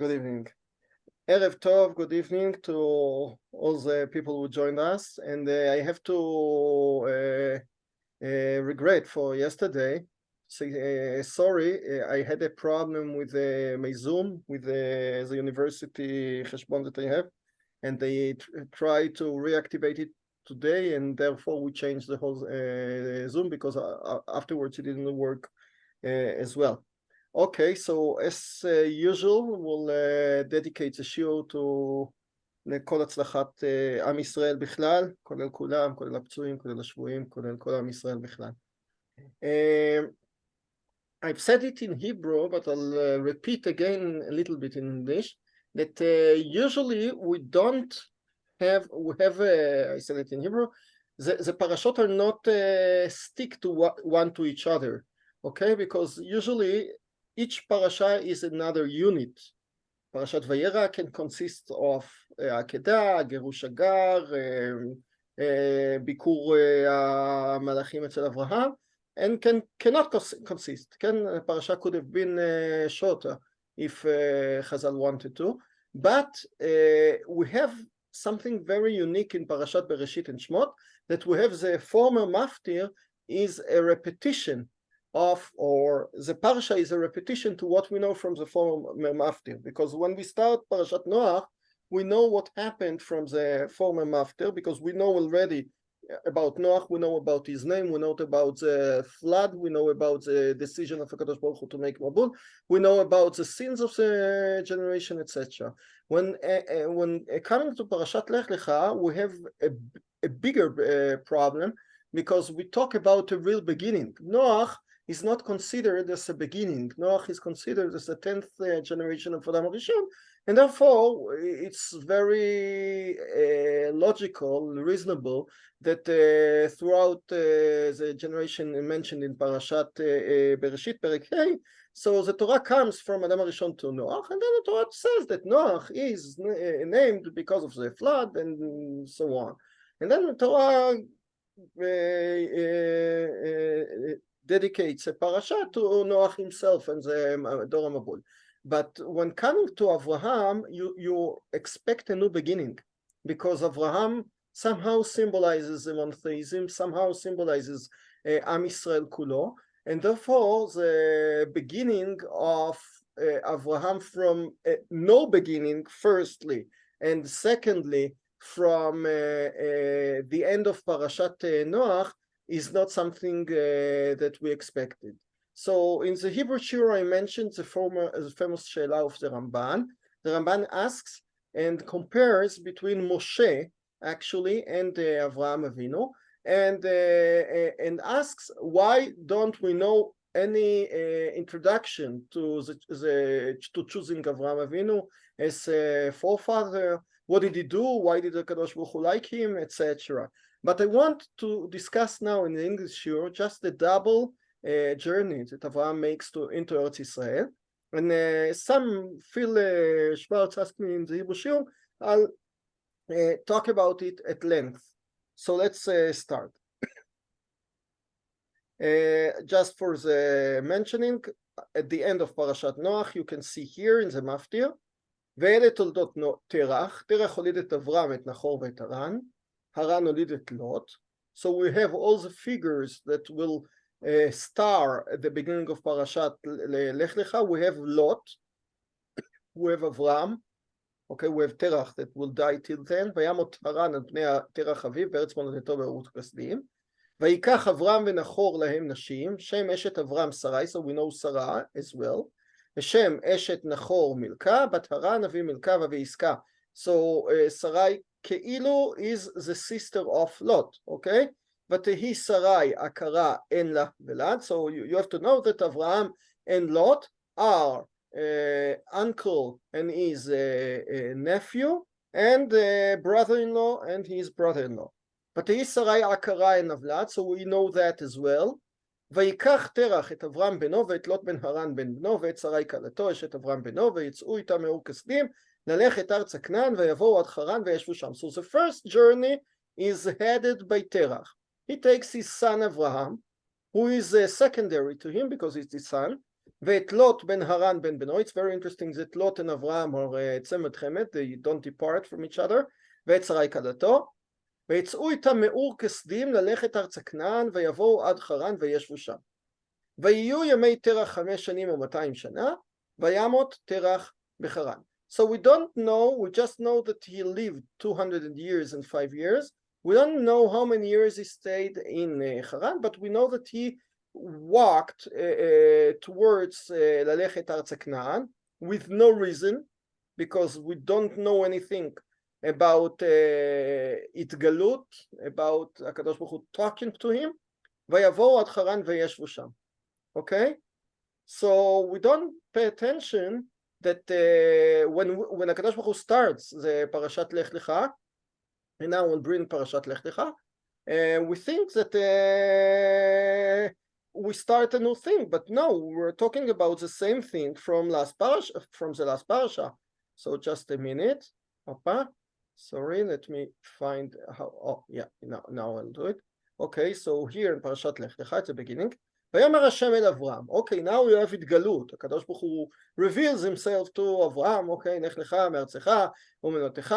Good evening. Erev Tov, good evening to all the people who joined us. And I have to regret for yesterday. Sorry, I had a problem with my Zoom, with the university cheshbon that I have. And they tried to reactivate it today, and therefore we changed the whole Zoom because afterwards it didn't work as well. Okay, so as usual, we'll dedicate the shiur to לכל הצלחת עם ישראל בכלל, כולל כולם, כולל הפצועים, כולל השבויים, כולל כל עם ישראל בכלל. I've said it in Hebrew, but I'll repeat again a little bit in English, that usually we have, I said it in Hebrew, the parashot are not stick to one to each other, okay? Because usually each parasha is another unit. Parashat Vayera can consist of Akedah, Gerush Agar, Bikur HaMalachim אצל Avraham, and cannot consist. Parasha could have been shorter if Chazal wanted to, but we have something very unique in Parashat Bereshit and Shmot, that we have the former maftir is a repetition of, or the parsha is a repetition to what we know from the former maftir, because when we start Parashat Noach, we know what happened from the former maftir, because we know already about Noach, we know about his name, we know about the flood, we know about the decision of HaKadosh Baruch Hu to make Mabul, we know about the sins of the generation, etc. When coming to Parashat Lech Lecha, we have a bigger problem, because we talk about a real beginning. Noach is not considered as a beginning. Noach is considered as the 10th generation of Adam HaRishon, and therefore it's very logical, reasonable that throughout the generation mentioned in Parashat Bereshit, Perek Hey, so the Torah comes from Adam HaRishon to Noach, and then the Torah says that Noach is named because of the flood and so on. And then the Torah dedicates a parasha to Noach himself and the Dor HaMabul. But when coming to Avraham, you expect a new beginning, because Avraham somehow symbolizes the monotheism, somehow symbolizes Am Yisrael Kulo, and therefore the beginning of Avraham from no beginning, firstly, and secondly, from the end of Parashat Noach, is not something that we expected. So in the Hebrew Shiur, I mentioned the famous Sheila of the Ramban. The Ramban asks and compares between Moshe, actually, and Avraham Avinu, and asks, why don't we know any introduction to choosing Avraham Avinu as a forefather? What did he do? Why did the Kadosh Baruch Hu like him, etc.? But I want to discuss now in the English Shiur just the double journey that Avraham makes into Eretz Israel. And some Phil Schwartz asked me in the Hebrew Shiur, I'll talk about it at length. So let's start. Just for the mentioning, at the end of Parashat Noach, you can see here in the maftir, ואלה תולדות תרח, תרח הוליד את אברהם, את נחור ואת הרן, הרן הוליד את לוט. So we have all the figures that will star at the beginning of Parashat Lech Lecha. We have Lot, we have Avram, okay, we have Terach that will die till then, וימות הרן על פני תרח אביו, בארץ מולדתו בארץ כסדים, ויקח אברהם ונחור להם נשים, שם אשת אברהם שרי, so we know Sarah as well, ושם אשת נחור מלכה, בת הרן אבי מלכה ואבי עסקה. So Sarai כאילו is the sister of Lot, okay? ותהי שרי עקרה אין לה ולד. So you have to know that Avraham and Lot are uncle and his nephew, and brother-in-law and his brother-in-law. ותהי שרי עקרה אין לה ולד, so we know that as well. ויקח תרח את אברהם בנו ואת לוט בן הרן בן בנו ואת שרי כלתו אשת אברהם בנו ויצאו איתה מאור כסדים ללכת ארצה כנען ויבואו עד חרן וישבו שם. So the first journey is headed by Terach. He takes his son Avraham, who is secondary to him because he's his son, ואת לוט בן הרן בן בנו, it's very interesting that Lot and Avraham are צמד חמד, they don't depart from each other, ואת שרי כלתו, ויצאו איתם מאור כשדים ללכת ארצה כנען, ויבואו עד חרן וישבו שם. ויהיו ימי תרח 5 שנים ו200 שנה, וימות תרח בחרן. So we don't know, we just know that he lived 200 years and 5 years. We don't know how many years he stayed in Haran, but we know that he walked towards ללכת ארצה כנען with no reason, because we don't know anything about התגלות, about הקדוש ברוך הוא talking to him, ויבואו עד חרן וישבו שם. Okay? So we don't pay attention that when הקדוש ברוך הוא starts the Parshat Lech Lecha, and now we'll bring Parshat Lech Lecha, we think that we start a new thing, but no, we're talking about the same thing from the last parasha. So just a minute. Opa. Sorry, let me find how. Oh, yeah, now I'll do it. Okay, so here in Parshat Lech Lecha at the beginning, ויאמר השם אל אברהם. Okay, now we have התגלות. הקדוש ברוך הוא reveals himself to אברהם. Okay, לך לך מארצך וממולדתך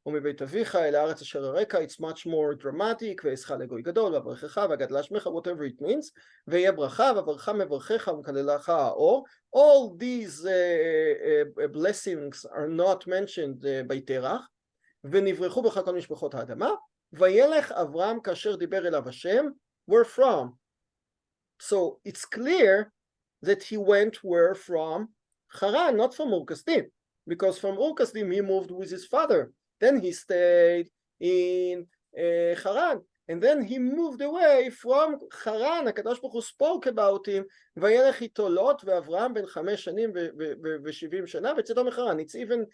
ומבית אביך אל הארץ אשר אראך. It's much more dramatic. ואעשך לגוי גדול ואברכך ואגדלה שמך, whatever it means. ויהיה ברכה ואברך מברכך ומקללך האור. All these blessings are not mentioned by תרח. ונברחו בך כל משפחות האדמה. וילך אברהם כאשר דיבר אליו השם. Where from? So it's clear that he went where from? Haran, not from Ur Kasdim, because from Ur Kasdim he moved with his father. Then he stayed in Haran, and then he moved away from Haran. HaKadosh Baruch Hu spoke about him. וילך איתו לוט ואברהם בן 5 שנים ו70 שנה וצאתו מחרן. It's even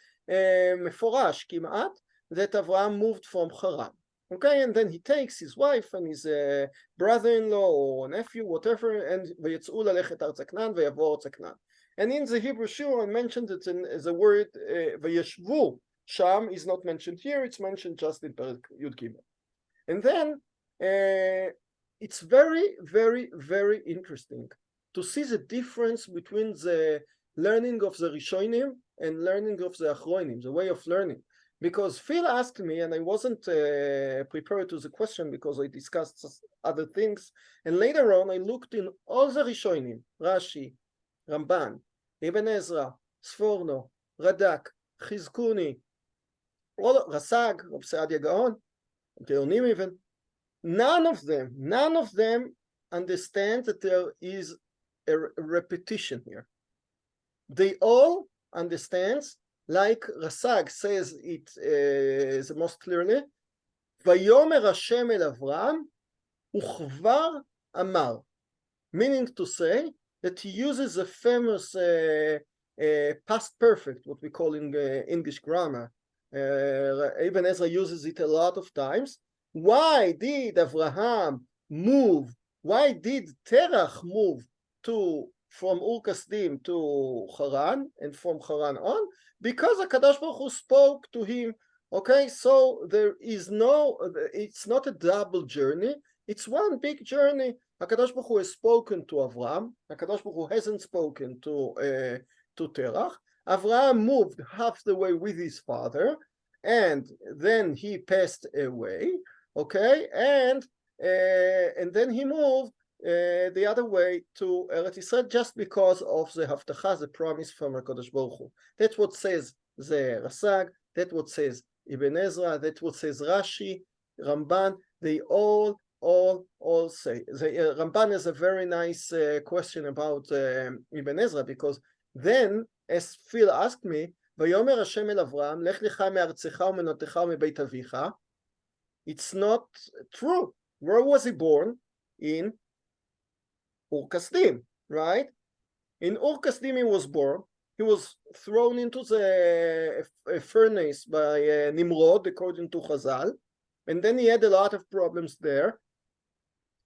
מפורש כמעט that Avraham moved from Haran. Okay, and then he takes his wife and his brother-in-law or nephew, whatever, and ויצאו ללכת ארצה כנען ויבואו ארצה כנען. And in the Hebrew Shiur I mentioned that the word וישבו שם is not mentioned here, it's mentioned just in Perek Yud Gimel. And then it's very, very, very interesting to see the difference between the learning of the Rishonim and learning of the Achronim, the way of learning. Because Phil asked me, and I wasn't prepared to the question because I discussed other things, and later on I looked in all the Rishonim, Rashi, Ramban, Ibn Ezra, Sforno, Radak, Chizkuni, Rasag, Rav Saadia Gaon, Geonim even, none of them understand that there is a repetition here. They all understand, like Rasag says it the most clearly, ויאמר השם אל אברהם וכבר אמר, meaning to say that he uses a famous past perfect, what we call in English grammar. Ibn Ezra uses it a lot of times. Why did Avraham move? Why did Terach move from Ur Kasdim to Haran and from Haran on? Because HaKadosh Baruch Hu spoke to him. Okay, so there is it's not a double journey, it's one big journey. HaKadosh Baruch Hu has spoken to Avram, HaKadosh Baruch Hu hasn't spoken to Terach. Avraham moved half the way with his father, and then he passed away, okay, and then he moved the other way to Eretz Yisrael just because of the Haftacha, the promise from HaKadosh Baruch Hu. That's what says the Rasag, that's what says Ibn Ezra, that's what says Rashi, Ramban. They all say. Ramban has a very nice question about Ibn Ezra, because then, as Phil asked me, ויאמר השם אל אברהם, לך לך מארצך וממולדתך ומבית אביך. It's not true. Where was he born? In Ur Kasdim, right? In Ur Kasdim he was born. He was thrown into the furnace by Nimrod, according to Chazal, and then he had a lot of problems there,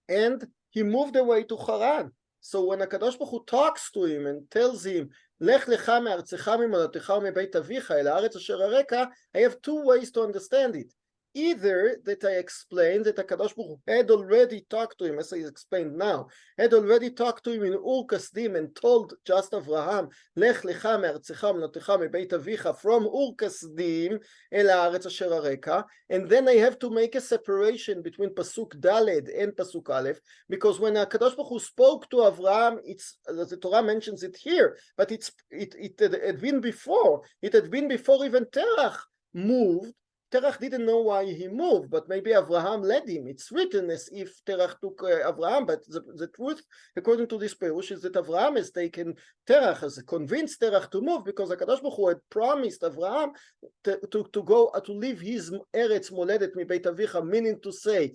and he moved away to Haran. So when HaKadosh Baruch Hu talks to him and tells him, Lech Lecha מארצך ממולדתך ומבית אביך אל הארץ אשר אראך, I have two ways to understand it. either that I explained that HaKadosh Baruch Hu had already talked to him, as I explained now, had already talked to him in Ur Kasdim and told just Avraham, Lech Lecha me'artzecha u'menotecha me'beit avicha, from Ur Kasdim el haaretz asher areka, and then I have to make a separation between Pasuk Daled and Pasuk Aleph, because when HaKadosh Baruch Hu spoke to Avraham, it's the Torah mentions it here, but it had been before. It had been before even Terach moved. Terach didn't know why he moved, but maybe Avraham led him. It's written as if Terach took Avraham, but the truth, according to this Perush, is that Avraham has taken Terach, has convinced Terach to move, because HaKadosh Baruch Hu had promised Avraham to go to leave his Eretz Moledet mi Beit Avicha, meaning to say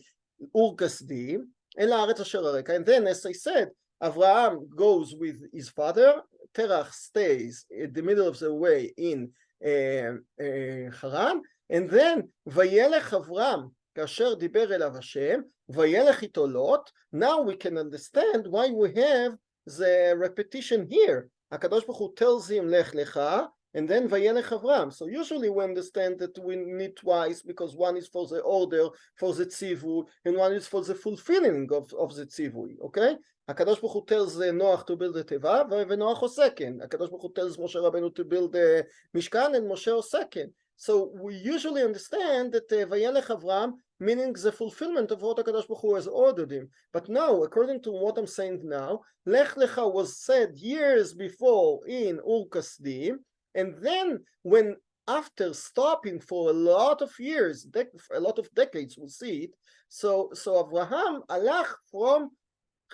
Ur Kasdim el haaretz asher areka. And then, as I said, Avraham goes with his father. Terach stays at the middle of the way in Haran. And then, Vayelech Avram, kasher diber elav Hashem, Vayelech ito Lot. Now we can understand why we have the repetition here. HaKadosh Baruch Hu tells him, Lech Lecha, and then Vayelech Avram. So usually we understand that we need twice, because one is for the order, for the tzivui, and one is for the fulfilling of the tzivui, okay? HaKadosh Baruch Hu tells Noach to build the teva, Noach oseken. HaKadosh Baruch Hu tells Moshe Rabbeinu to build the Mishkan, and Moshe oseken. So we usually understand that Vayelech Avram, meaning the fulfillment of what HaKadosh Baruch Hu has ordered him. But now, according to what I'm saying now, Lech Lecha was said years before in Ur Kasdim, and then when after stopping for a lot of years, a lot of decades, we'll see it, so Avraham alach from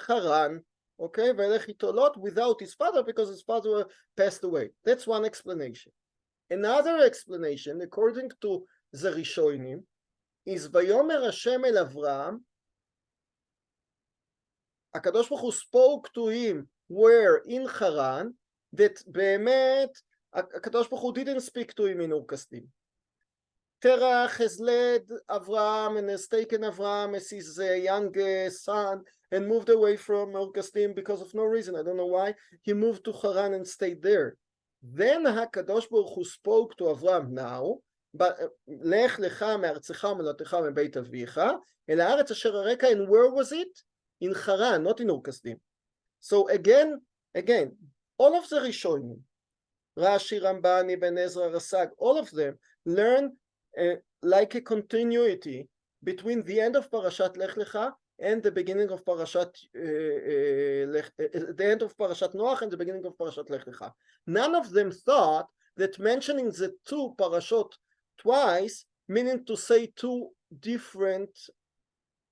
Haran, okay, Vayelech ito Lot, without his father, because his father passed away. That's one explanation. Another explanation, according to the Rishonim, is Vayomer Hashem el Avram. HaKadosh Baruch Hu spoke to him where in Haran, that be'emet HaKadosh Baruch Hu didn't speak to him in Ur Kasdim. Terach has led Avram and has taken Avram as his young son and moved away from Ur Kasdim because of no reason. I don't know why. He moved to Haran and stayed there. Then HaKadosh Baruch Hu spoke to Avram now, but Lech Lecha me'artzecha u'menotecha me'beit avicha el haaretz asher areka, and where was it? In Haran, not in Ur Kasdim. So again, all of the Rishonim, Rashi, Ramban, Ibn Ezra, Rasag, all of them learn like a continuity between the end of Parashat Lech Lecha and the beginning of Parashat the end of Parashat Noach and the beginning of Parashat Lech Lecha. None of them thought that mentioning the two parashot twice, meaning to say two different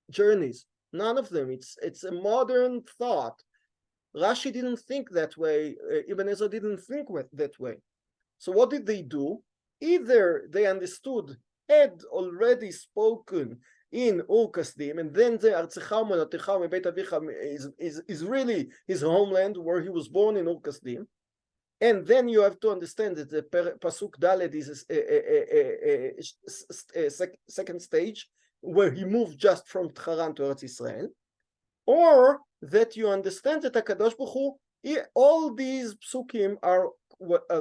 journeys. None of them. It's a modern thought. Rashi didn't think that way. Ibn Ezra didn't think that way. So what did they do? Either they understood, had already spoken in Ur Kasdim, and then the Artzecha u'menotecha me'beit avicha is really his homeland, where he was born in Ur Kasdim. And then you have to understand that the Pasuk Daled is a second stage, where he moved just from Haran to Eretz Israel. Or that you understand that HaKadosh Baruch Hu, all these psukim are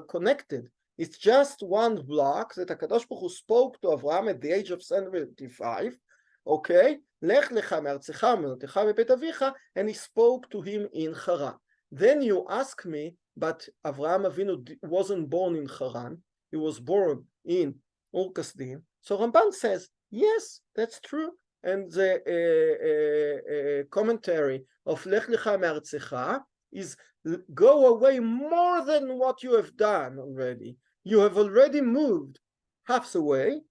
connected. It's just one block that HaKadosh Baruch Hu spoke to Avraham at the age of 75, okay? Lech Lecha me'artzecha u'menotecha me'beit avicha, and he spoke to him in Haran. Then you ask me, but Avraham Avinu wasn't born in Haran, he was born in Ur Kasdim. So Ramban says, yes, that's true. And the commentary of Lech Lecha me'artzecha is, go away more than what you have done already. You have already moved half the way,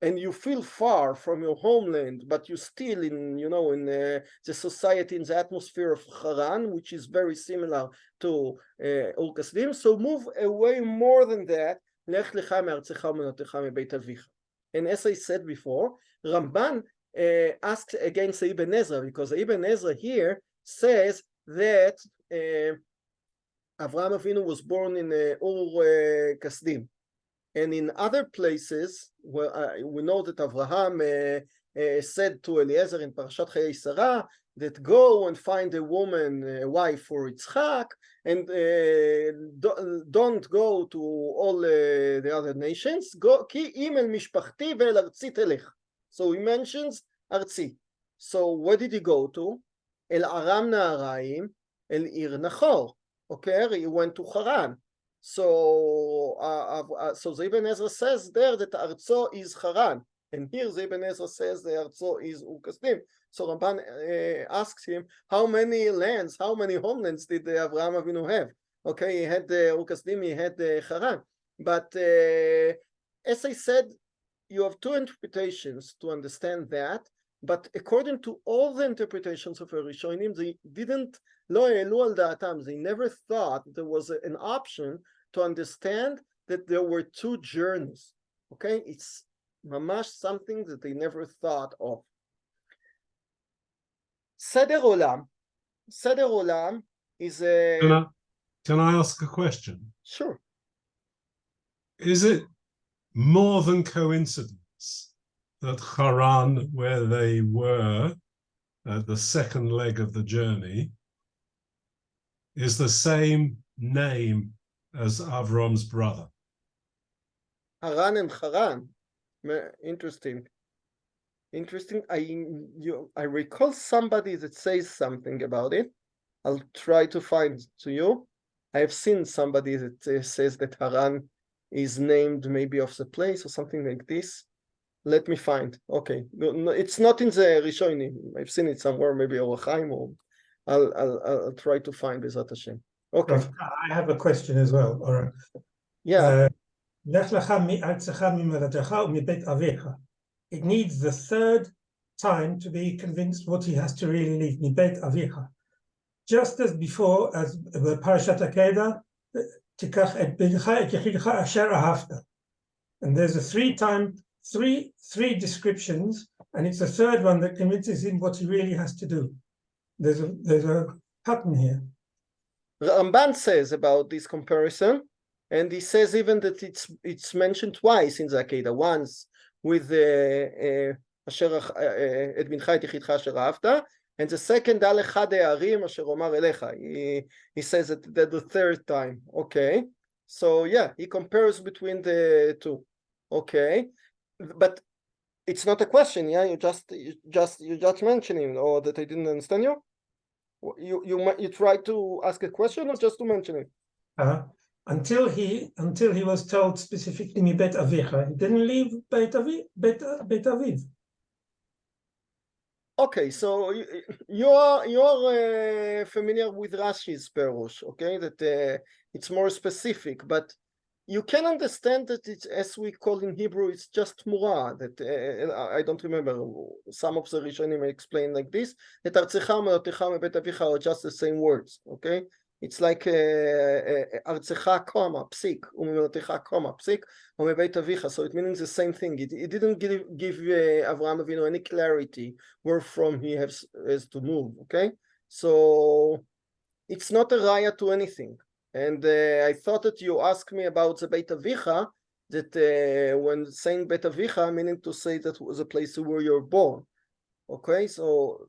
and you feel far from your homeland, but you're still in, in the society, in the atmosphere of Haran, which is very similar to Ur Kasdim. So move away more than that. Lech Lecha me'artzecha u'menotecha me'beit avicha. And as I said before, Ramban asks against Ibn Ezra, because Ibn Ezra here says that Avraham Avinu was born in Ur Kasdim. And in other places, where we know that Avraham said to Eliezer in Parshat Chayei Sarah that go and find a woman, a wife for Yitzchak, and don't go to all the other nations. Go ki im el mishpachti ve'el artzi telech. So he mentions Artzi. So where did he go to? El Aram Naharaim, El Ir Nachor. Okay, he went to Haran. So so Ibn Ezra says there that Artzo is Haran, and here Ibn Ezra says the Artzo is Ur Kasdim. So Ramban asks him, how many lands, how many homelands did Avraham Avinu have? Okay, he had Ur Kasdim, he had Haran. But as I said, you have two interpretations to understand that. But according to all the interpretations of Rishonim, they didn't, lo העלו על דעתם, they never thought there was an option to understand that there were two journeys. Okay, it's mamash something that they never thought of. Seder Olam is a... Can I ask a question? Sure. Is it more than coincidence that Haran, where they were at the second leg of the journey, is the same name as Avram's brother? Haran and Haran. Interesting. I recall somebody that says something about it. I'll try to find to you. I have seen somebody that says that Haran is named maybe of the place or something like this. Let me find. Okay, no, it's not in the Rishonim. I've seen it somewhere, maybe Orachaim, or I'll try to find Bezrat Hashem. Okay. I have a question as well. All right. Yeah. Lech Lecha mi'artzecha mi'moladecha u'mibeit avecha. It needs the third time to be convinced what he has to really leave. Mibeit avecha. Just as before, as the Parshat Akedah, tikach et bincha et yechidcha asher ahavta. And there's a three descriptions, and it's the third one that convinces him what he really has to do. There's a pattern here. Ramban says about this comparison, and he says even that it's mentioned twice in the Akedah. Once with asher et bincha et yechidcha asher ahavta, and the second alecha de'arim asher omar elecha. He says that the third time. Okay, so yeah, he compares between the two. Okay, but it's not a question. Yeah, you just mentioning, or that I didn't understand you. You try to ask a question or just to mention it? Until he was told specifically mibeit avecha, he didn't leave beit aviv. Okay, so you're familiar with Rashi's Perush, okay? That it's more specific, but you can understand that it's, as we call in Hebrew, it's just mura. That I don't remember. Some of the Rishonim explain like this: that artzecha u'melotecha mebeit avicha are just the same words. Okay, it's like artzecha comma psik u'melotecha comma psik u'mebeit avicha. So it means the same thing. It didn't give Avraham Avinu any clarity where from he has to move. Okay, so it's not a raya to anything. And I thought that you asked me about the Beit Avicha, that when saying Beit Avicha, meaning to say that was a place where you're born. Okay, so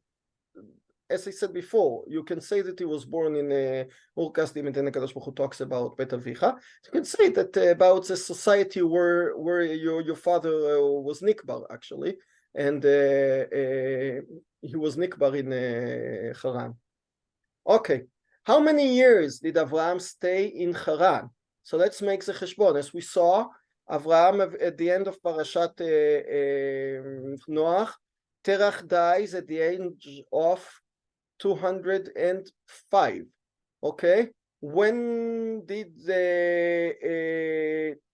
as I said before, you can say that he was born in Ur Kasdim, and then HaKadosh Baruch Hu talks about Beit Avicha. You can say that about the society where your father was Nikbar, actually, and he was Nikbar in Haran. Okay. How many years did Avraham stay in Haran? So let's make the cheshbon. As we saw, Avraham at the end of Parashat Noach, Terach dies at the age of 205. Okay, when did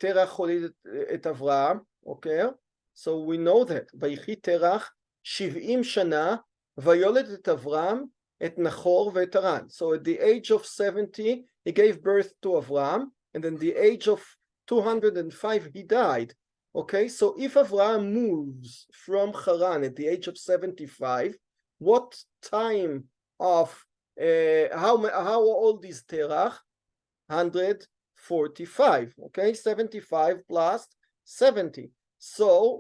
Terach holid et Avraham? Okay, so we know that Vayichi Terach 70 shana vayoled et Avraham et Nachor ve'et Haran. So at the age of 70, he gave birth to Avraham, and then the age of 205, he died. Okay, so if Avraham moves from Haran at the age of 75, what time of how old is Terach? 105. 45. Okay, 75 plus 70. So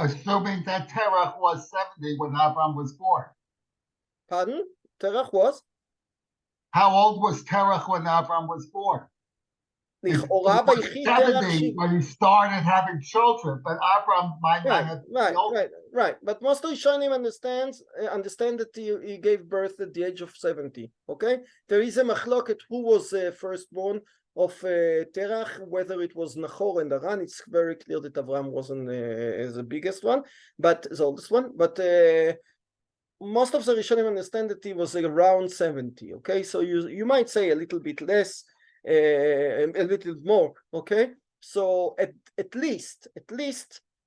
assuming that Terach was 70 when Avram was born. pardon? Terach was? How old was Terach when Avram was born? He לכאורה was ויחי תרח 70 when he started having children, but Avram might not have been old. Right. But most Rishonim understand that he gave birth at the age of 70. Okay, there is a machloket who was firstborn of Terach, whether it was Nahor and Haran. It's very clear that Avram wasn't the biggest one, but the oldest one. But most of the Rishonim understand that he was around 70. Okay, so you might say a little bit less, a little more. Okay, so at least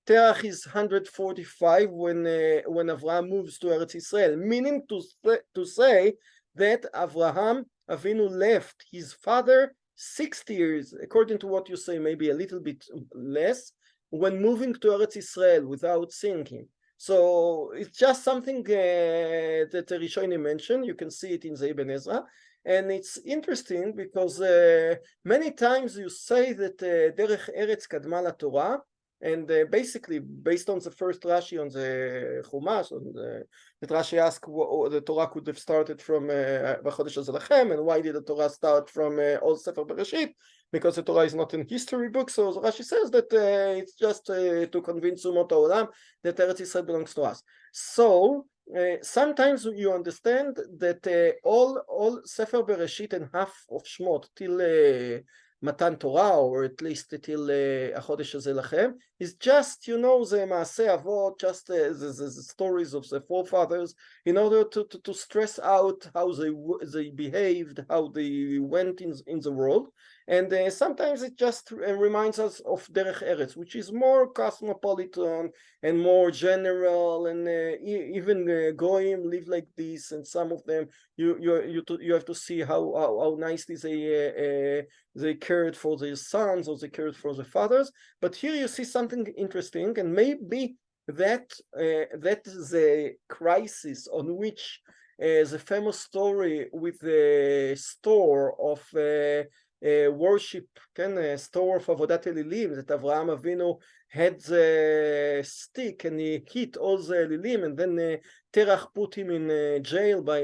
Terach is 145 when Avraham moves to Eretz Israel, meaning to say that Avraham Avinu left his father 60 years, according to what you say, maybe a little bit less, when moving to Eretz Israel without seeing him. So it's just something that the Rishonim mentioned. You can see it in the Ibn Ezra. And it's interesting because many times you say that Derech Eretz Kadma LaTorah, and basically based on the first Rashi on the Chumash, that Rashi asked the Torah could have started from B'chodesh Lechem, and why did the Torah start from Old Sefer Bereshit? Because the Torah is not a history book. So Rashi says that it's just to convince Umot HaOlam that Eretz Yisrael belongs to us. So sometimes you understand that all Sefer Bereshit and half of Shmot till Matan Torah, or at least till HaChodesh Hazeh Lachem, is just, the Maaseh Avot, just the stories of the forefathers, in order to stress out how they behaved, how they went in the world. And sometimes it just reminds us of Derech Eretz, which is more cosmopolitan and more general, and even Goyim live like this, and some of them you have to see how nicely they cared for their sons, or they cared for their fathers. But here you see something interesting, and maybe that the crisis on which the famous story with the store of worship, store of Avodat Elilim, that Avraham Avinu had the stick and he hit all the Elilim, and then Terach put him in jail by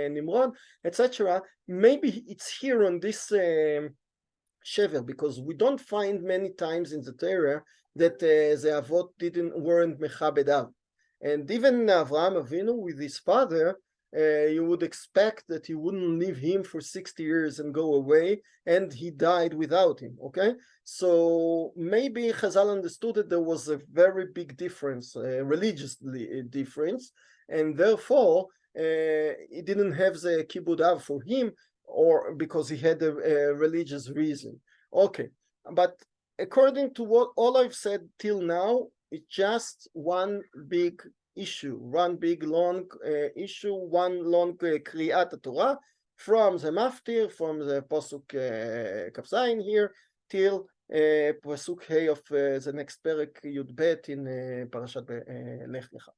Nimrod, etc. Maybe it's here on this Shever, because we don't find many times in the Torah that the Avot weren't Mechabed Av. And even Avraham Avinu with his father, you would expect that he wouldn't leave him for 60 years and go away, and he died without him. Okay, so maybe Chazal understood that there was a very big difference, religiously difference, and therefore he didn't have the Kibud Av for him, or because he had a religious reason. Okay, but according to what all I've said till now, it's just one big issue, one big long issue, one long Kriyat Torah, from the Maftir, from the Pasuk Kaf Zayin here, till Pasuk Hey of the next Perek Yud Bet in Parashat Lech Lecha.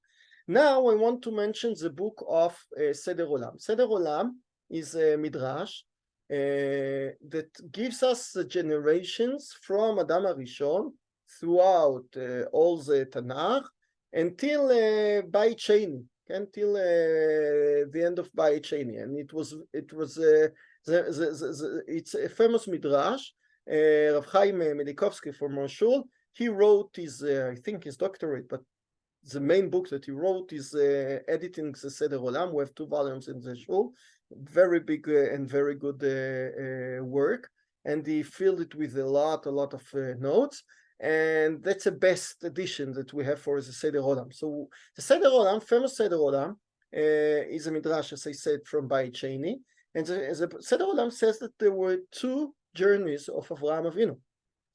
Now I want to mention the book of Seder Olam. Seder Olam is a midrash that gives us the generations from Adam HaRishon throughout all the Tanakh until Bayit Sheni, until the end of Bayit Sheni, and it's a famous midrash. Rav Chaim Medikovsky from Moshul, he wrote his I think his doctorate, but the main book that he wrote is editing the Seder Olam. We have 2 volumes in the shul, very big and very good work, and he filled it with a lot of notes, and that's the best edition that we have for the Seder Olam. So the Seder Olam, famous Seder Olam, is a midrash, as I said, from Bayit Sheni, and the Seder Olam says that there were 2 journeys of Avraham Avinu.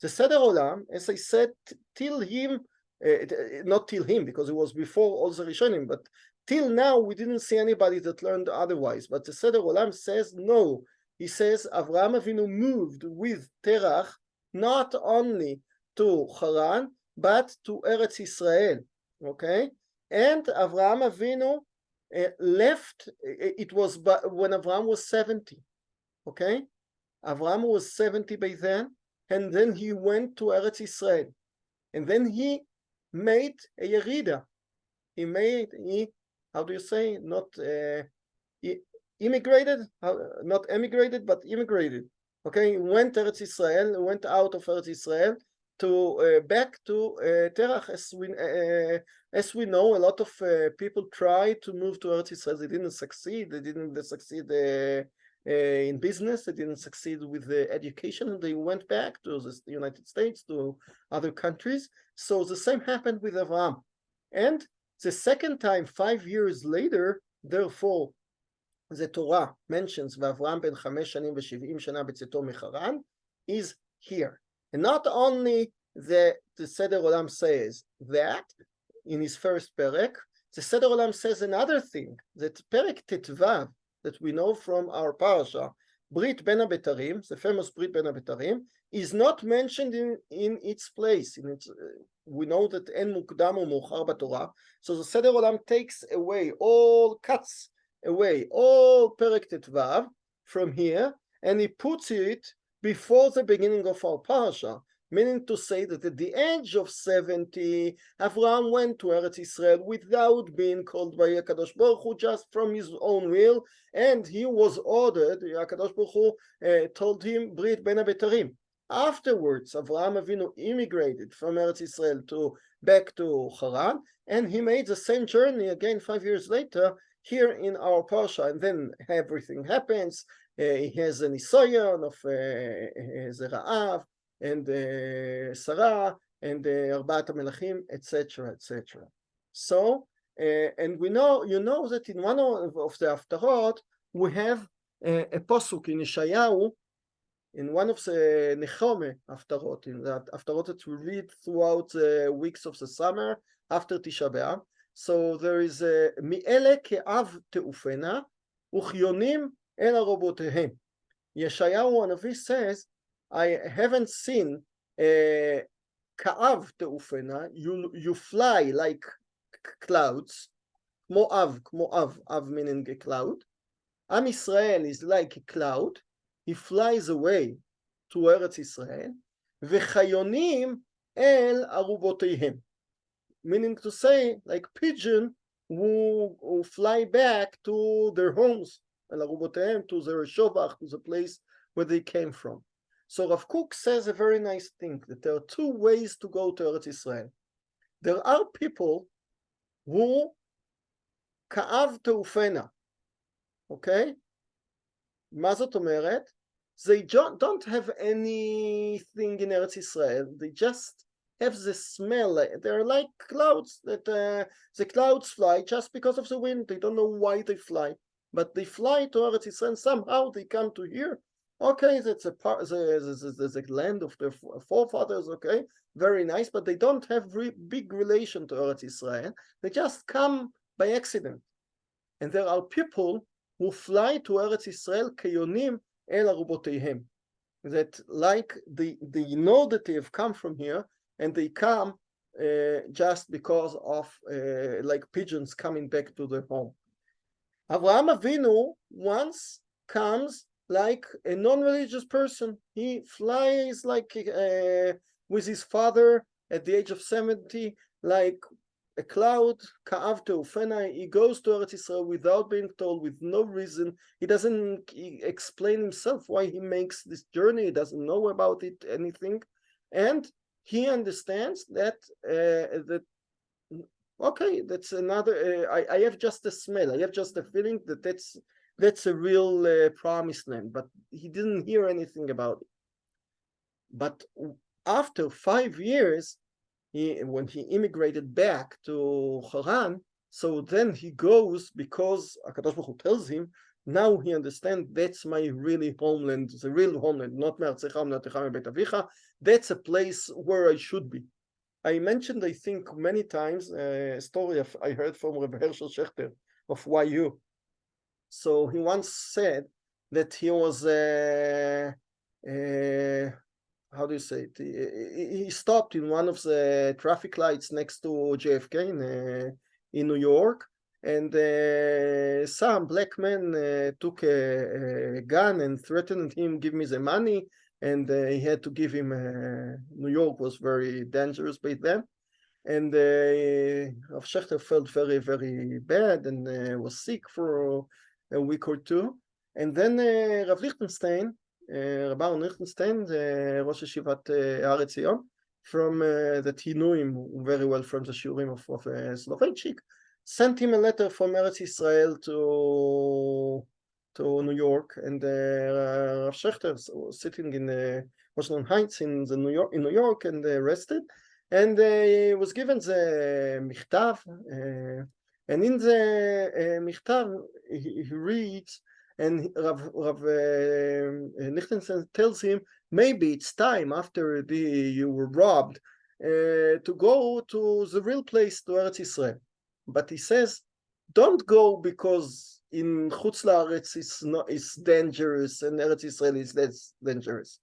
The Seder Olam, as I said, till him, not till him, because it was before all the Rishonim, but till now we didn't see anybody that learned otherwise. But the Seder Olam says no. He says Avraham Avinu moved with Terach not only to Haran, but to Eretz Israel. Okay, and Avraham Avinu left. It was when Avraham was 70. Okay, Avraham was 70 by then, and then he went to Eretz Israel. And then he made a yerida. How do you say? Not immigrated, not emigrated, but immigrated. Okay, he went to Eretz Israel, went out of Eretz Israel to back to Terach. As we know, a lot of people tried to move to Eretz Israel. They didn't succeed. They didn't succeed in business. They didn't succeed with education, and they went back to the United States, to other countries. So the same happened with Avraham. And the second time, 5 years later, therefore, the Torah mentions Avraham ben 5 shanim ו70 shana b'tzeto mecharan is here. And not only the Seder Olam says that in his first perek, the Seder Olam says another thing, that perek Tetvav, that we know from our Parsha, Brit Ben HaBetarim, the famous Brit Ben HaBetarim, is not mentioned in its place. We know that En Mukdam u'Meuchar b'Torah, so the Seder Olam takes away cuts away all Perek Tetvav from here, and he puts it before the beginning of our Parsha, meaning to say that at the age of 70, Avraham went to Eretz Israel without being called by HaKadosh Baruch Hu, just from his own will, and he was ordered, HaKadosh Baruch Hu told him, Brit Ben HaBetarim. Afterwards, Avraham Avinu immigrated from Eretz Israel back to Haran, and he made the same journey again 5 years later here in our Parsha, and then everything happens. He has a nisayon of Zera'av and Sarah and Arbat HaMelachim, etc., etc. So, and we know, you know that in one of the Haftarot, we have a posuk in Yeshayahu, in one of the Nechome Haftarot, in that Haftarot that we read throughout the weeks of the summer after Tisha B'Av. So there is Mi'ele ke'av te'ufena uchyonim el arobotehem. Yeshayahu Hanavi says, I haven't seen ka'av te'ufena, you fly like clouds, kmo av meaning a cloud. Am Israel is like a cloud, he flies away to Eretz Israel, v'chayonim el arubotehem, meaning to say, like pigeon who fly back to their homes, el arubotehem, to their shovach, to the place where they came from. So Rav Kook says a very nice thing, that there are two ways to go to Eretz Israel. There are people who ka'av te'ufena, okay? מה זאת אומרת? They don't have anything in Eretz Israel. They just have the smell. They're like clouds, that the clouds fly just because of the wind. They don't know why they fly, but they fly to Eretz Israel, and somehow they come to here. Okay, that's the land of their forefathers, okay, very nice, but they don't have big relation to Eretz Israel. They just come by accident. And there are people who fly to Eretz Israel keyonim el aruboteihem, that like they know that they have come from here, and they come just because of like pigeons coming back to their home. Avraham Avinu once comes like a non-religious person. He flies like with his father at the age of 70, like a cloud, ka'av te'ufena. He goes to Eretz Israel without being told, with no reason. He doesn't explain himself why he makes this journey. He doesn't know about it, anything. And he understands that, okay, that's another, I have just a smell. I have just a feeling that that's a real promised land, but he didn't hear anything about it. But after 5 years, when he immigrated back to Haran, so then he goes, because HaKadosh Baruch Hu tells him, now he understands that's my really homeland, the real homeland, not Me'artzecha u'mnattecha me'beit avicha. That's a place where I should be. I mentioned, I think, many times a story I heard from Reb Hershel Shechter of YU. So he once said that he was how do you say it? He stopped in one of the traffic lights next to JFK in New York, and some black men took a gun and threatened him, give me the money, and he had to give him, New York was very dangerous by then, and Rav Shechter felt very, very bad and was sick for a week or two, and then Rav Lichtenstein, Rabbi Lichtenstein, the Rosh Yeshivat Eretz Yom, from that he knew him very well from the Shiurim of Soloveitchik, sent him a letter from Eretz Israel to New York, and Rav Shechter was sitting in Washington Heights in New York and arrested, and he was given the Michtav, and in the Michtav he reads, and Rav Lichtenstein tells him, maybe it's time after you were robbed to go to the real place, to Eretz Israel. But he says, don't go because in Chutz La'aretz it's dangerous and Eretz Israel is less dangerous.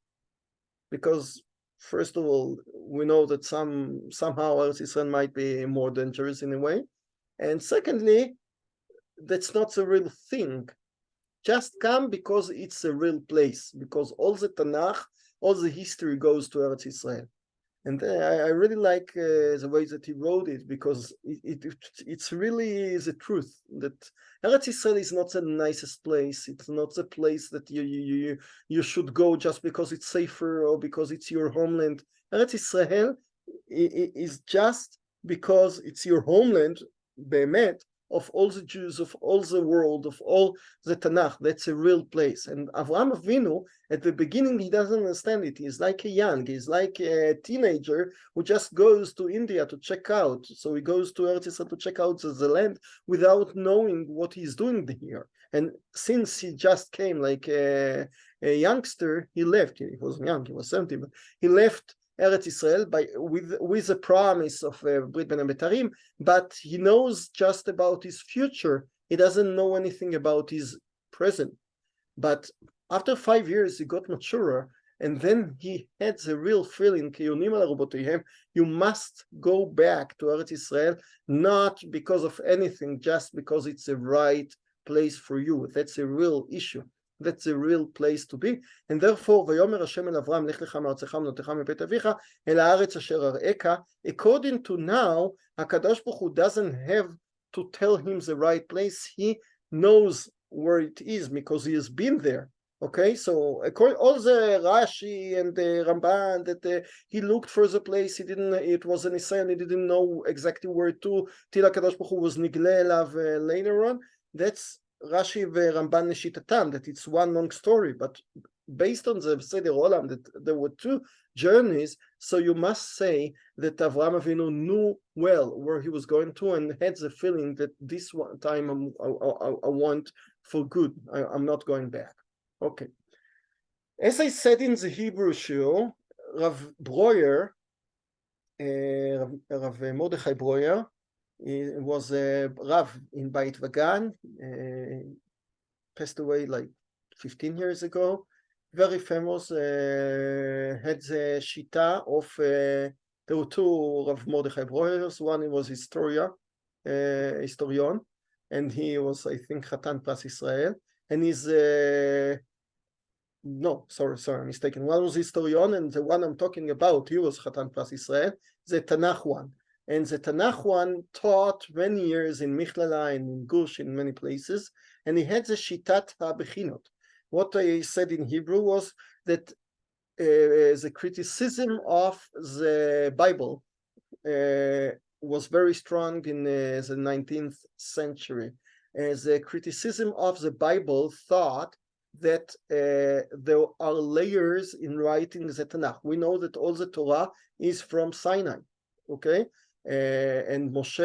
Because first of all, we know that somehow Eretz Israel might be more dangerous in a way. And secondly, that's not the real thing. Just come because it's a real place, because all the Tanakh, all the history goes to Eretz Israel. And I really like the way that he wrote it, because it's really the truth that Eretz Israel is not the nicest place. It's not the place that you should go just because it's safer or because it's your homeland. Eretz Israel is just because it's your homeland, Be'emet, of all the Jews, of all the world, of all the Tanakh. That's a real place. And Avraham Avinu, at the beginning, he doesn't understand it. He's like he's like a teenager who just goes to India to check out. So he goes to Eretz Israel to check out the land without knowing what he's doing here. And since he just came like a youngster, he left. He wasn't young, he was 70, but he left Eretz Israel with a promise of Brit Ben HaBetarim, but he knows just about his future. He doesn't know anything about his present. But after 5 years, he got maturer, and then he had the real feeling, you must go back to Eretz Israel, not because of anything, just because it's the right place for you. That's a real issue. That's a real place to be, and therefore, ויאמר השם אל אברהם, לך לך מארצך וממולדתך מבית אביך, אל הארץ אשר אראך. According to now, HaKadosh Baruch Hu doesn't have to tell him the right place. He knows where it is because he has been there. Okay, so according all the Rashi and the Ramban that he looked for the place, he didn't. It was an Israel, he didn't know exactly where to. Till HaKadosh Baruch Hu was nigle elav later on. That's Rashi Ramban Neshitatam, that it's one long story, but based on the Seder Olam, that there were two journeys, so you must say that Avraham Avinu knew well where he was going to and had the feeling that this one time I want for good. I'm not going back. Okay. As I said in the Hebrew Shiur, Rav Breuer, Rav Mordechai Breuer, he was a Rav in Beit Vagan, passed away like 15 years ago. Very famous, had the Shita of, there were two Rav Mordechai Breuers. One was historian, and he was, I think, Chatan Pras Israel. And he's, no, sorry, I'm mistaken. One was historian, and the one I'm talking about, he was Chatan Pras Israel, the Tanakh one. And the Tanakh one taught many years in Michlala and in Gush, in many places, and he had the Shitat HaBechinot. What I said in Hebrew was that the criticism of the Bible was very strong in the 19th century. The criticism of the Bible thought that there are layers in writing the Tanakh. We know that all the Torah is from Sinai, okay? And Moshe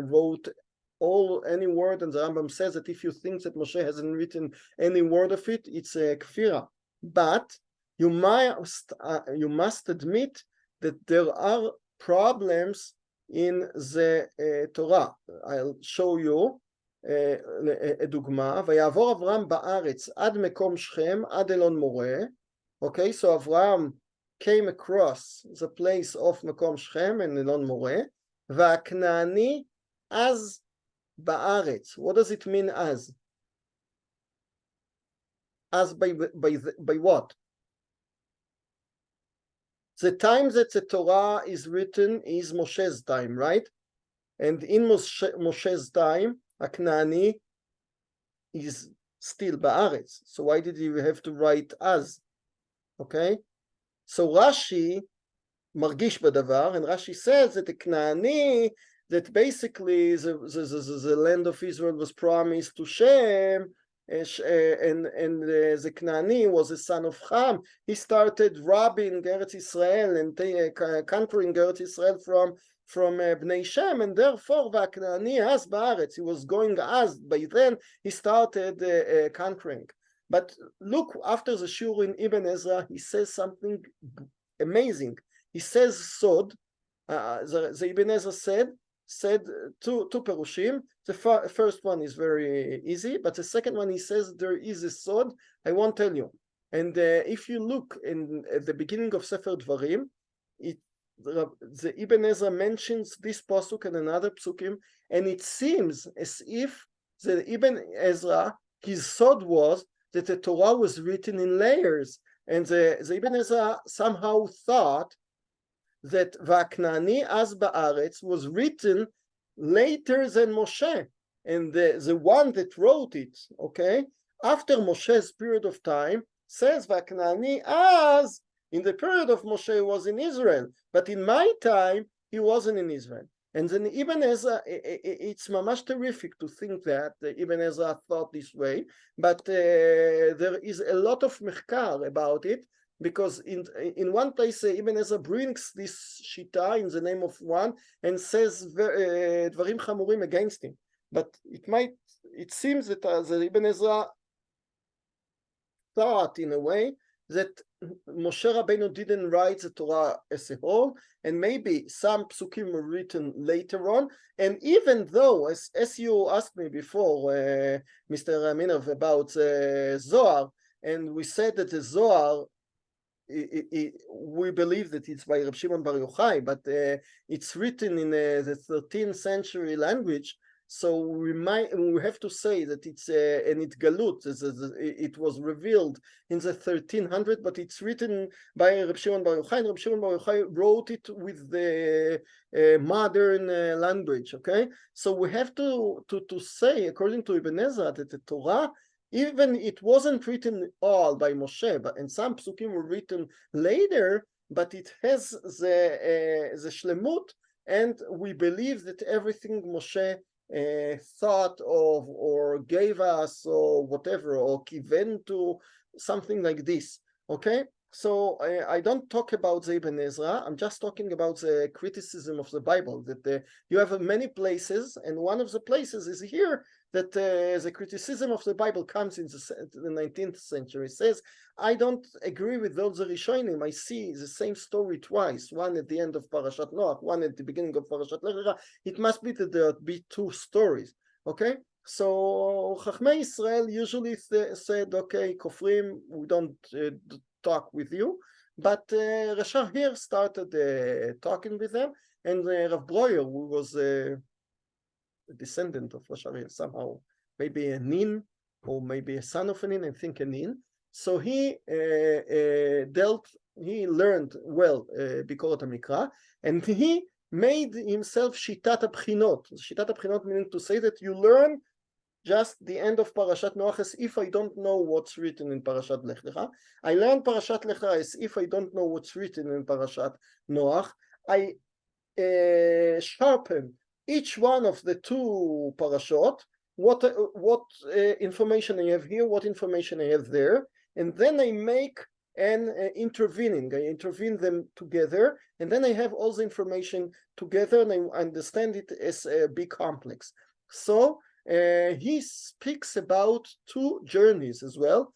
wrote any word, and the Rambam says that if you think that Moshe hasn't written any word of it, it's a kfira. But you must admit that there are problems in the Torah. I'll show you a דוגמה. ויעבור אברהם בארץ עד מקום שכם עד אלון מורה. Okay, so Avraham came across the place of מקום שכם and אלון מורה, והכנעני אז ba'aretz. What does it mean as? As by what? The time that the Torah is written is Moshe's time, right? And in Moshe's time, Aknani is still ba'aretz. So why did you have to write as? Okay? So Rashi margish badavar, and Rashi says that the Knaani, that basically the land of Israel was promised to Shem, and the Knaani was a son of Ham. He started robbing Eretz Israel and conquering Eretz Israel from Bnei Shem, and therefore Vaknani as ba'aretz, he was going as, by then he started conquering. But look, after the Shiur in Ibn Ezra, he says something amazing. He says sod. The Ibn Ezra said two perushim. The first one is very easy, but the second one he says there is a sod. I won't tell you. And if you look at the beginning of Sefer Dvarim, the Ibn Ezra mentions this pasuk and another psukim, and it seems as if the Ibn Ezra, his sod was that the Torah was written in layers, and the Ibn Ezra somehow thought that Vaknani as ba'aretz was written later than Moshe, and the one that wrote it, okay, after Moshe's period of time, says Vaknani as in the period of Moshe was in Israel, but in my time he wasn't in Israel. And then Ibn Ezra, it's mamash terrific to think that Ibn Ezra thought this way, but there is a lot of mechkar about it, because in one place Ibn Ezra brings this shita in the name of one and says dvarim chamurim against him. But it seems that the Ibn Ezra thought in a way that Moshe Rabbeinu didn't write the Torah as a whole, and maybe some psukim were written later on. And even though, as you asked me before, Mr. Raminov, about Zohar, and we said that the Zohar, we believe that it's by Reb Shimon Bar Yochai, but it's written in the 13th century language. So we have to say that it's an itgalut. It was revealed in the 1300, but it's written by Reb Shimon Bar Yochai. Reb Shimon Bar Yochai wrote it with the modern language. Okay, so we have to say, according to Ibn Ezra, that the Torah, even it wasn't written all by Moshe, and some psukim were written later, but it has the shlemut, and we believe that everything Moshe thought of or gave us or whatever, or kiven to, something like this. Okay, so I don't talk about the Ibn Ezra. I'm just talking about the criticism of the Bible, that you have many places, and one of the places is here, that the criticism of the Bible comes in the 19th century. It says, I don't agree with those Rishonim. I see the same story twice, one at the end of Parashat Noach, one at the beginning of Parashat Lech Lecha. It must be that there be two stories. Okay, so Chachmei Israel usually said, okay, Kofrim, we don't talk with you, but Rasha here started talking with them, and Rav Breuer, who was a descendant of Rasha somehow, maybe a Nin, or maybe a son of a Nin, I think a Nin. So he learned well Bikorat HaMikra, and he made himself Shitat HaBchinot. Shitat HaBchinot meaning to say that you learn just the end of Parashat Noach as if I don't know what's written in Parashat Lech Lecha. I learn Parashat Lecha as if I don't know what's written in Parashat Noach. I sharpen each one of the two parashot, what information I have here, what information I have there, and then I make an intervening. I intervene them together, and then I have all the information together, and I understand it as a big complex. So he speaks about two journeys as well,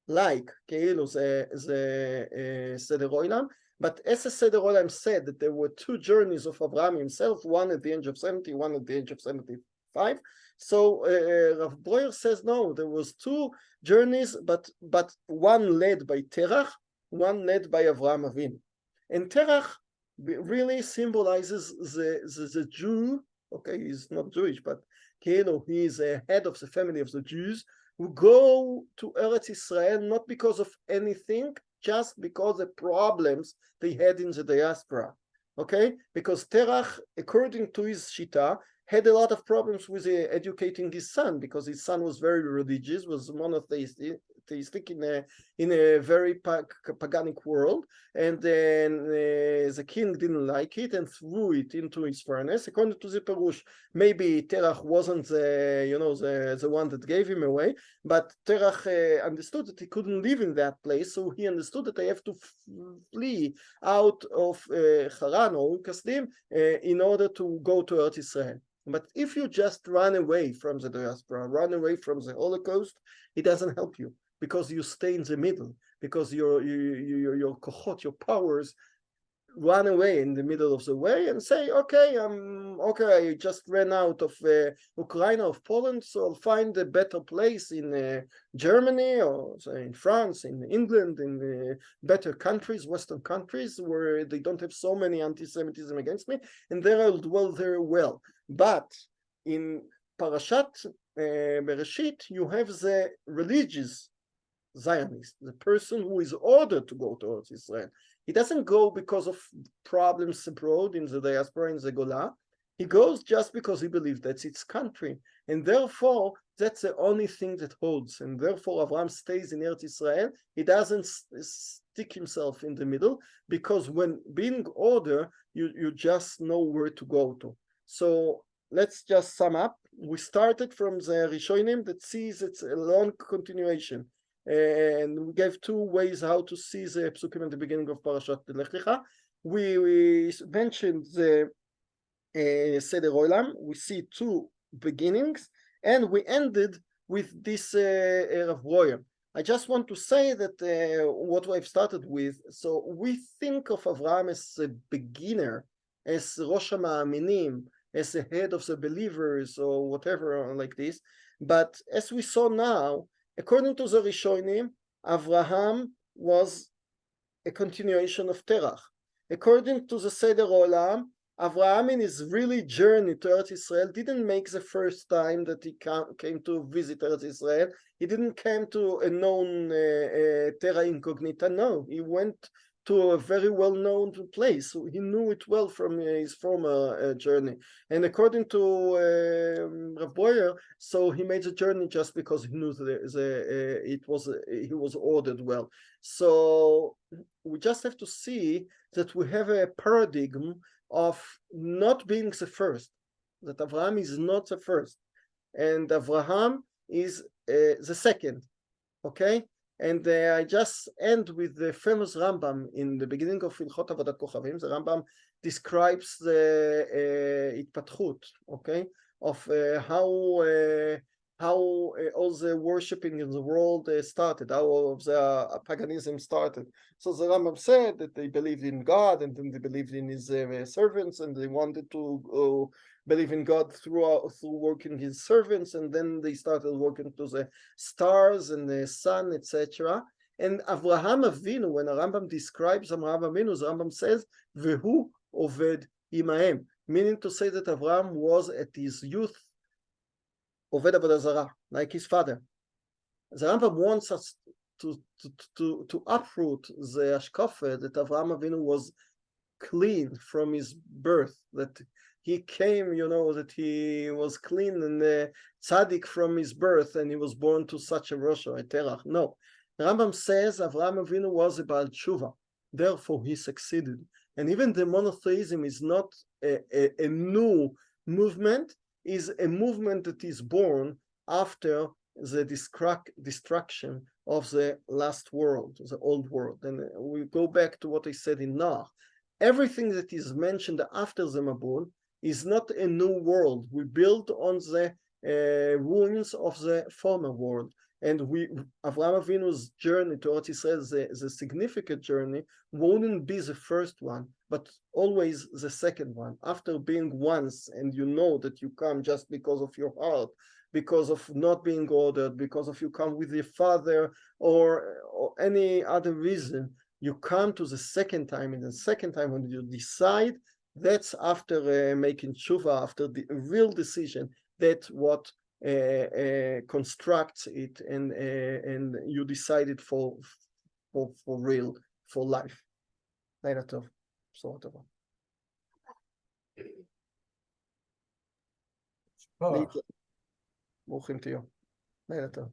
like כאילו זה סדר עולם, but as a Seder Olam said that there were two journeys of Abraham himself, one at the age of 70, one at the age of 75. So Rav Breuer says no, there was two journeys, but one led by Terach, one led by Avraham Avinu. And Terach really symbolizes the Jew. Okay, he's not Jewish, but he is a head of the family of the Jews, who go to Eretz Israel not because of anything, just because the problems they had in the diaspora. Okay, because Terach, according to his shita, had a lot of problems with educating his son, because his son was very religious, was monotheistic in a very paganic world, and then the king didn't like it and threw it into his furnace. According to the Perush, maybe Terach wasn't the one that gave him away, but Terach understood that he couldn't live in that place, so he understood that I have to flee out of Haran or Kasdim in order to go to Eretz Israel. But if you just run away from the diaspora, run away from the Holocaust, it doesn't help you, because you stay in the middle, because your kohot, your powers, run away in the middle of the way and say, okay, I just ran out of Ukraine, of Poland, so I'll find a better place in Germany, or say in France, in England, in better countries, Western countries, where they don't have so many anti-Semitism against me, and there I'll dwell very well. But in Parashat Bereshit, you have the religious Zionist, the person who is ordered to go to Eretz Israel. He doesn't go because of problems abroad in the diaspora, in the Gola. He goes just because he believes that's its country. And therefore, that's the only thing that holds. And therefore, Avraham stays in Eretz Israel. He doesn't stick himself in the middle, because when being ordered, you just know where to go to. So let's just sum up. We started from the Rishonim that sees it's a long continuation. And we gave two ways how to see the psukim at the beginning of Parshat Lech Lecha. We mentioned the Seder Olam. We see two beginnings, and we ended with this Rav Royer. I just want to say that what I've started with, so we think of Avraham as a beginner, as Rosh HaMa'aminim, as the head of the believers, or whatever like this. But as we saw now, according to the Rishonim, Avraham was a continuation of Terach. According to the Seder Olam, Avraham in his really journey to Eretz Israel didn't make the first time that he came to visit Eretz Israel. He didn't come to a known terra incognita. No, he went to a very well-known place. So he knew it well from his former journey. And according to Rav Boyer, so he made the journey just because he knew he was ordered well. So we just have to see that we have a paradigm of not being the first, that Avraham is not the first, and Avraham is the second, okay? And I just end with the famous Rambam in the beginning of Hilchot Avodat Kochavim. The Rambam describes the Itpatchut, okay, of how all the worshipping in the world started, how the paganism started. So the Rambam said that they believed in God, and then they believed in his servants, and they wanted to believe in God through working his servants, and then they started working to the stars and the sun, etc. And Avraham Avinu, when Rambam describes Avraham Avinu, the Rambam says, "Vehu oved imahem," meaning to say that Avraham was at his youth Oved Avodah Zarah, like his father. The Rambam wants us to uproot the Ashkafa that Avraham Avinu was clean from his birth, that he came, that he was clean and tzaddik from his birth, and he was born to such a Rosh, a Terach. No, the Rambam says Avraham Avinu was a Baal Tshuva, therefore he succeeded. And even the monotheism is not a new movement, is a movement that is born after the destruction of the last world, the old world. And we go back to what I said in Noach. Everything that is mentioned after the Mabul is not a new world. We build on the ruins of the former world. And Avraham Avinu's journey to Eretz Israel, the significant journey, wouldn't be the first one, but always the second one. After being once, and you know that you come just because of your heart, because of not being ordered, because of you come with your father, or any other reason, you come to the second time, and the second time when you decide, that's after making tshuva, after the real decision, that what constructs it, and you decide it for real, for life. לילה טוב, בשורות טובות. ברוכים תהיו. לילה טוב.